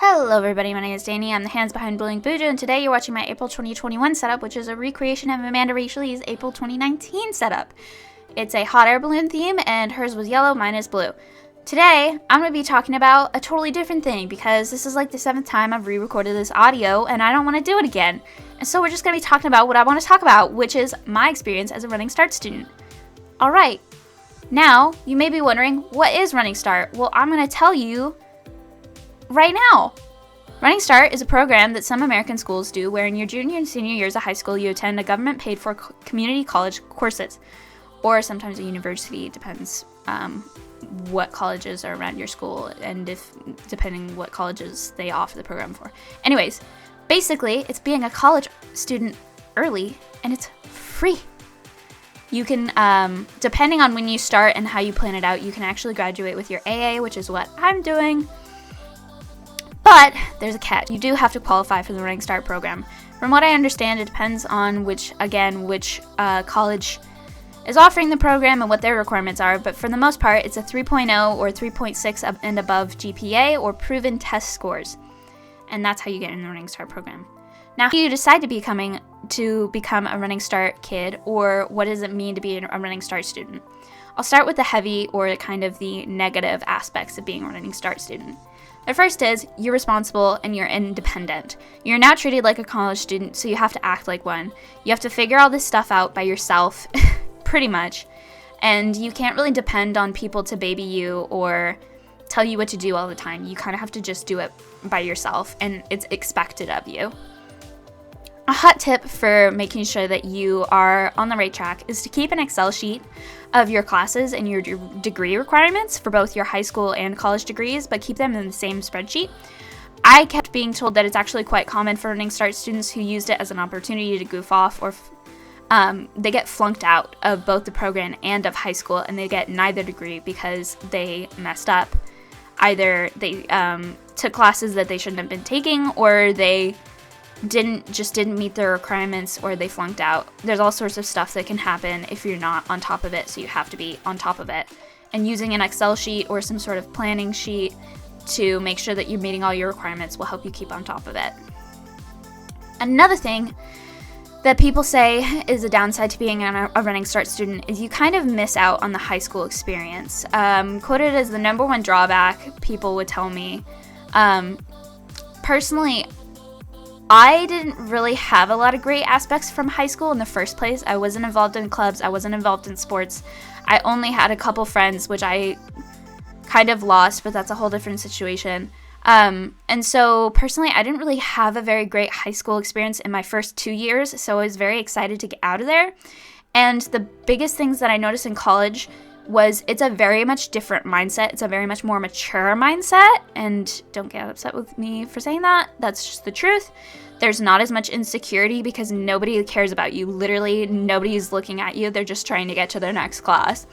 Hello everybody, my name is Danny, I'm the hands behind Bullying Buju, and today you're watching my April 2021 setup, which is a recreation of Amanda Rachelle's April 2019 setup. It's a hot air balloon theme, and hers was yellow, mine is blue. Today, I'm going to be talking about a totally different thing, because this is like the 7th time I've re-recorded this audio, and I don't want to do it again. And so we're just going to be talking about what I want to talk about, which is my experience as a Running Start student. Alright, now, you may be wondering, what is Running Start? Well, I'm going to tell you right now. Running Start is a program that some American schools do where in your junior and senior years of high school you attend a government paid for community college courses, or sometimes a university, depends what colleges are around your school and if depending what colleges they offer the program for. Anyways, basically it's being a college student early and it's free. You can, depending on when you start and how you plan it out, you can actually graduate with your AA, which is what I'm doing. But there's a catch. You do have to qualify for the Running Start program. From what I understand, it depends on which college is offering the program and what their requirements are. But for the most part, it's a 3.0 or 3.6 and above GPA or proven test scores. And that's how you get in the Running Start program. Now, if you decide to become a Running Start kid, or what does it mean to be a Running Start student? I'll start with the heavy or kind of the negative aspects of being a Running Start student. The first is, you're responsible and you're independent. You're now treated like a college student, so you have to act like one. You have to figure all this stuff out by yourself, pretty much. And you can't really depend on people to baby you or tell you what to do all the time. You kind of have to just do it by yourself, and it's expected of you. A hot tip for making sure that you are on the right track is to keep an Excel sheet of your classes and your degree requirements for both your high school and college degrees, but keep them in the same spreadsheet. I kept being told that it's actually quite common for Running Start students who used it as an opportunity to goof off, or they get flunked out of both the program and of high school, and they get neither degree because they messed up. Either they took classes that they shouldn't have been taking, or they didn't meet their requirements, or they flunked out. There's all sorts of stuff that can happen if you're not on top of it, so you have to be on top of it. And using an Excel sheet or some sort of planning sheet to make sure that you're meeting all your requirements will help you keep on top of it. Another thing that people say is a downside to being a Running Start student is you kind of miss out on the high school experience. Quoted as the number one drawback, people would tell me. Personally, I didn't really have a lot of great aspects from high school in the first place. I wasn't involved in clubs. I wasn't involved in sports. I only had a couple friends, which I kind of lost, but that's a whole different situation. And so personally, I didn't really have a very great high school experience in my first 2 years, so I was very excited to get out of there. And the biggest things that I noticed in college was it's a very much different mindset. It's a very much more mature mindset, and don't get upset with me for saying that. That's just the truth. There's not as much insecurity because nobody cares about you. Literally, nobody's looking at you. They're just trying to get to their next class.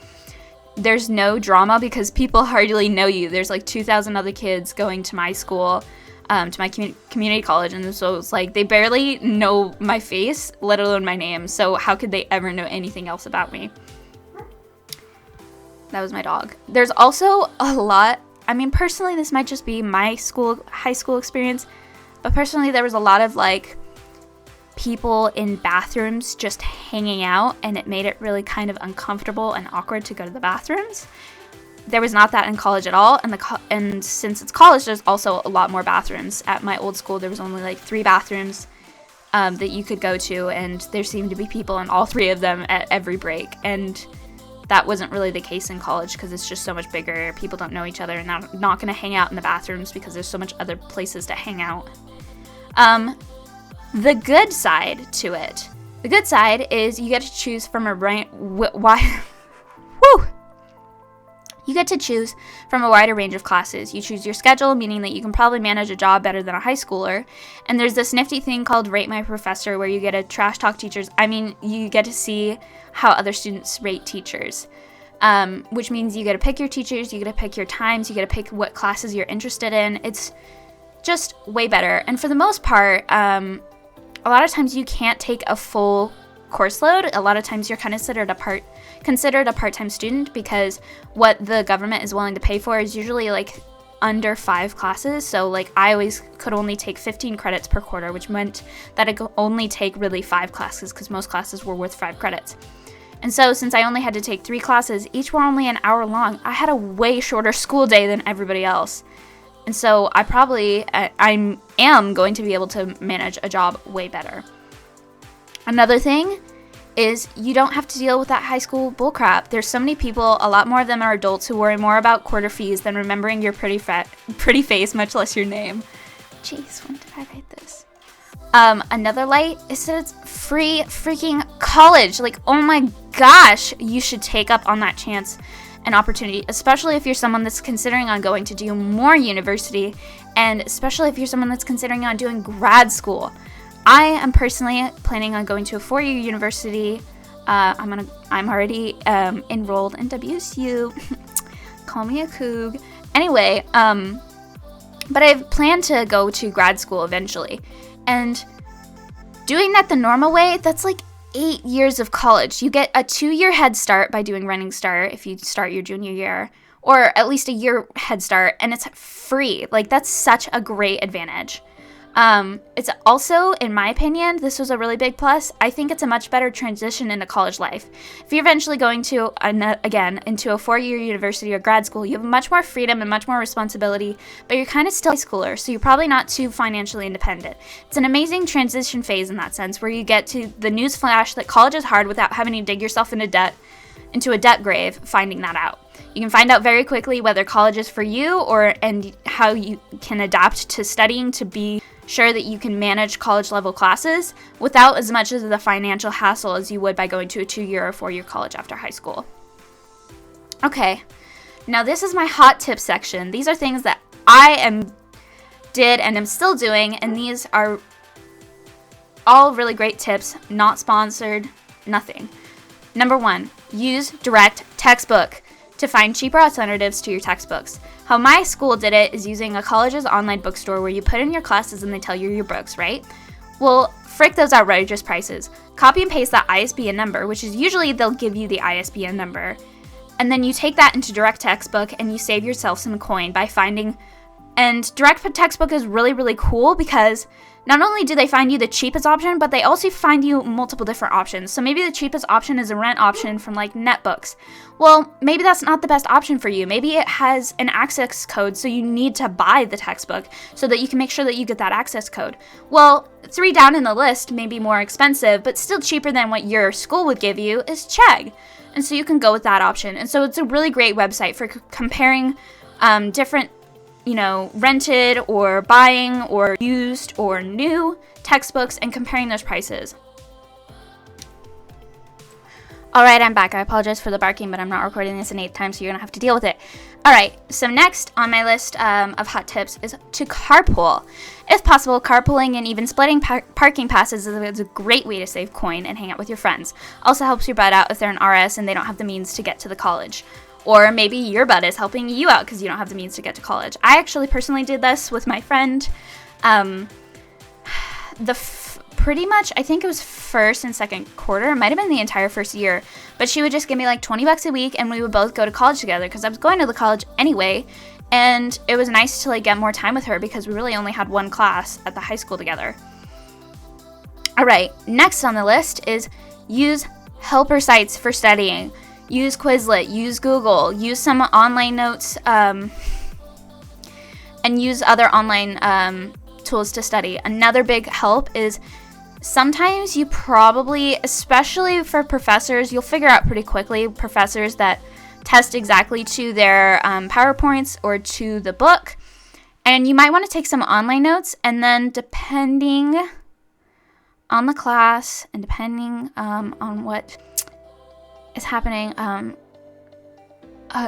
There's no drama because people hardly know you. There's like 2,000 other kids going to my school, to my community college, and so it's like they barely know my face, let alone my name. So how could they ever know anything else about me? That was my dog. There's also a lot, personally, this might just be my high school experience, but personally, there was a lot of, people in bathrooms just hanging out, and it made it really kind of uncomfortable and awkward to go to the bathrooms. There was not that in college at all, and since it's college, there's also a lot more bathrooms. At my old school, there was only, 3 bathrooms that you could go to, and there seemed to be people in all 3 of them at every break, and that wasn't really the case in college because it's just so much bigger. People don't know each other and they're not going to hang out in the bathrooms because there's so much other places to hang out. The good side to it. The good side is you get to choose from You get to choose from a wider range of classes. You choose your schedule, meaning that you can probably manage a job better than a high schooler. And there's this nifty thing called Rate My Professor where you get to trash talk teachers. You get to see how other students rate teachers, which means you get to pick your teachers, you get to pick your times, you get to pick what classes you're interested in. It's just way better. And for the most part, a lot of times you can't take a full course load. A lot of times you're considered a part-time student because what the government is willing to pay for is usually under 5 classes. So like I always could only take 15 credits per quarter, which meant that I could only take really 5 classes because most classes were worth 5 credits. And so since I only had to take 3 classes, each were only an hour long, I had a way shorter school day than everybody else. And so I am going to be able to manage a job way better. Another thing is you don't have to deal with that high school bullcrap. There's so many people, a lot more of them are adults, who worry more about quarter fees than remembering your pretty face, much less your name. Jeez, when did I write this? Another light is that it's free freaking college. Like, oh my gosh, you should take up on that chance and opportunity, especially if you're someone that's considering on going to do more university, and especially if you're someone that's considering on doing grad school. I am personally planning on going to a 4-year university. I'm already enrolled in WSU. Call me a coug. Anyway, but I've planned to go to grad school eventually. And doing that the normal way, that's like 8 years of college. You get a 2-year head start by doing Running Start if you start your junior year, or at least a year head start, and it's free. Like, that's such a great advantage. It's also, in my opinion, this was a really big plus. I think it's a much better transition into college life. If you're eventually going to, again, into a 4-year university or grad school, you have much more freedom and much more responsibility, but you're kind of still a high schooler, so you're probably not too financially independent. It's an amazing transition phase in that sense, where you get to the news flash that college is hard without having to dig yourself into a debt grave, finding that out. You can find out very quickly whether college is for you and how you can adapt to studying to be sure that you can manage college level classes without as much of the financial hassle as you would by going to a 2-year or 4-year college after high school. Okay, now this is my hot tip section. These are things that I did and am still doing, and these are all really great tips, not sponsored, nothing. Number 1, use direct textbook to find cheaper alternatives to your textbooks. How my school did it is using a college's online bookstore where you put in your classes and they tell you your books, right? Well, frick those outrageous prices. Copy and paste that ISBN number, which is usually they'll give you the ISBN number, and then you take that into direct textbook and you save yourself some coin by finding. And direct textbook is really, really cool because not only do they find you the cheapest option, but they also find you multiple different options. So maybe the cheapest option is a rent option from like NetBooks. Well, maybe that's not the best option for you. Maybe it has an access code, so you need to buy the textbook so that you can make sure that you get that access code. Well, 3 down in the list, maybe more expensive, but still cheaper than what your school would give you, is Chegg. And so you can go with that option. And so it's a really great website for comparing different rented or buying or used or new textbooks and comparing those prices. Alright, I'm back. I apologize for the barking, but I'm not recording this an 8th time, so you're going to have to deal with it. Alright, so next on my list of hot tips is to carpool. If possible, carpooling and even splitting parking passes is a great way to save coin and hang out with your friends. Also helps your butt out if they're an RS and they don't have the means to get to the college. Or maybe your butt is helping you out because you don't have the means to get to college. I actually personally did this with my friend. Pretty much, I think it was first and second quarter. It might have been the entire first year. But she would just give me like $20 a week and we would both go to college together because I was going to the college anyway. And it was nice to like get more time with her because we really only had one class at the high school together. Alright, next on the list is use helper sites for studying. Use Quizlet, use Google, use some online notes, and use other online tools to study. Another big help is sometimes you probably, especially for professors, you'll figure out pretty quickly professors that test exactly to their PowerPoints or to the book. And you might want to take some online notes, and then depending on the class and depending on what is happening,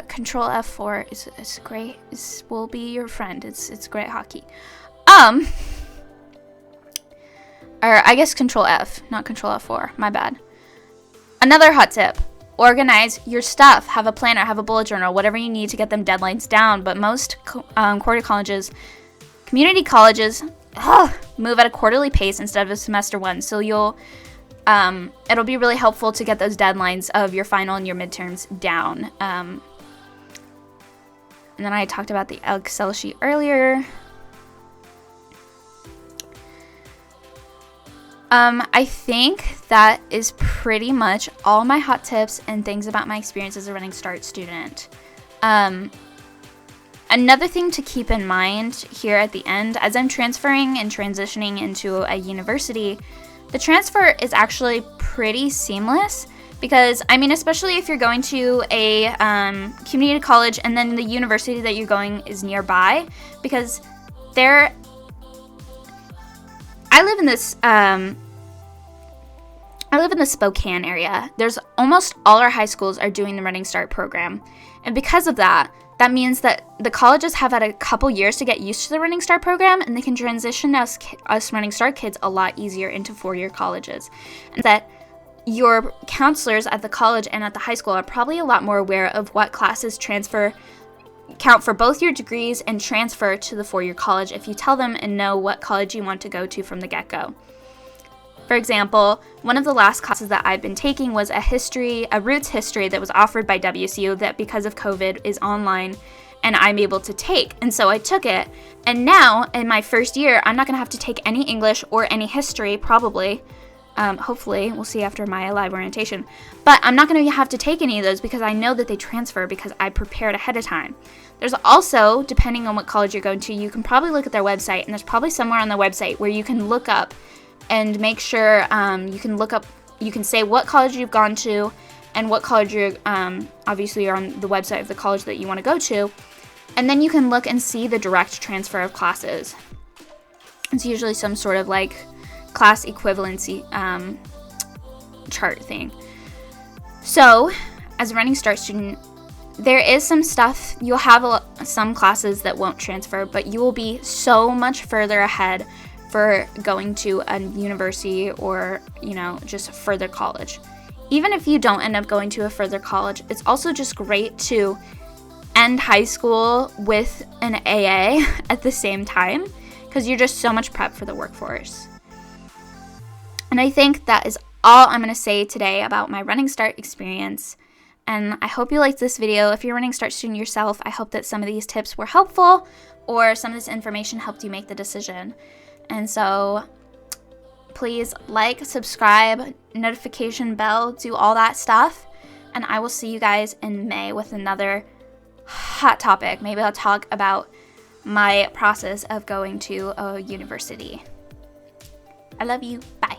Control F4 is great. Will be your friend. It's great hockey. Or I guess Control F, not Control F4. My bad. Another hot tip: organize your stuff. Have a planner, have a bullet journal, whatever you need to get them deadlines down. But most quarter colleges, community colleges, move at a quarterly pace instead of a semester one. So it'll be really helpful to get those deadlines of your final and your midterms down. And then I talked about the Excel sheet earlier. I think that is pretty much all my hot tips and things about my experience as a Running Start student. Another thing to keep in mind here at the end, as I'm transferring and transitioning into a university, the transfer is actually pretty seamless because, I mean, especially if you're going to a community college and then the university that you're going is nearby, because I live in the Spokane area. There's almost all our high schools are doing the Running Start program. And because of that, that means that the colleges have had a couple years to get used to the Running Start program, and they can transition us Running Start kids a lot easier into four-year colleges. And that your counselors at the college and at the high school are probably a lot more aware of what classes count for both your degrees and transfer to the four-year college if you tell them and know what college you want to go to from the get-go. For example, one of the last classes that I've been taking was a roots history that was offered by WSU that because of COVID is online and I'm able to take. And so I took it. And now in my first year, I'm not going to have to take any English or any history, probably. Hopefully, we'll see after my live orientation. But I'm not going to have to take any of those because I know that they transfer because I prepared ahead of time. There's also, depending on what college you're going to, you can probably look at their website, and there's probably somewhere on the website where you can look up and make sure you can say what college you've gone to and what college you're, obviously you're on the website of the college that you want to go to. And then you can look and see the direct transfer of classes. It's usually some sort of like class equivalency chart thing. So, as a Running Start student, there is some stuff, you'll have some classes that won't transfer, but you will be so much further ahead for going to a university or, just further college. Even if you don't end up going to a further college, it's also just great to end high school with an AA at the same time because you're just so much prep for the workforce. And I think that is all I'm going to say today about my Running Start experience. And I hope you liked this video. If you're a Running Start student yourself, I hope that some of these tips were helpful or some of this information helped you make the decision. And so please like, subscribe, notification bell, do all that stuff. And I will see you guys in May with another hot topic. Maybe I'll talk about my process of going to a university. I love you. Bye.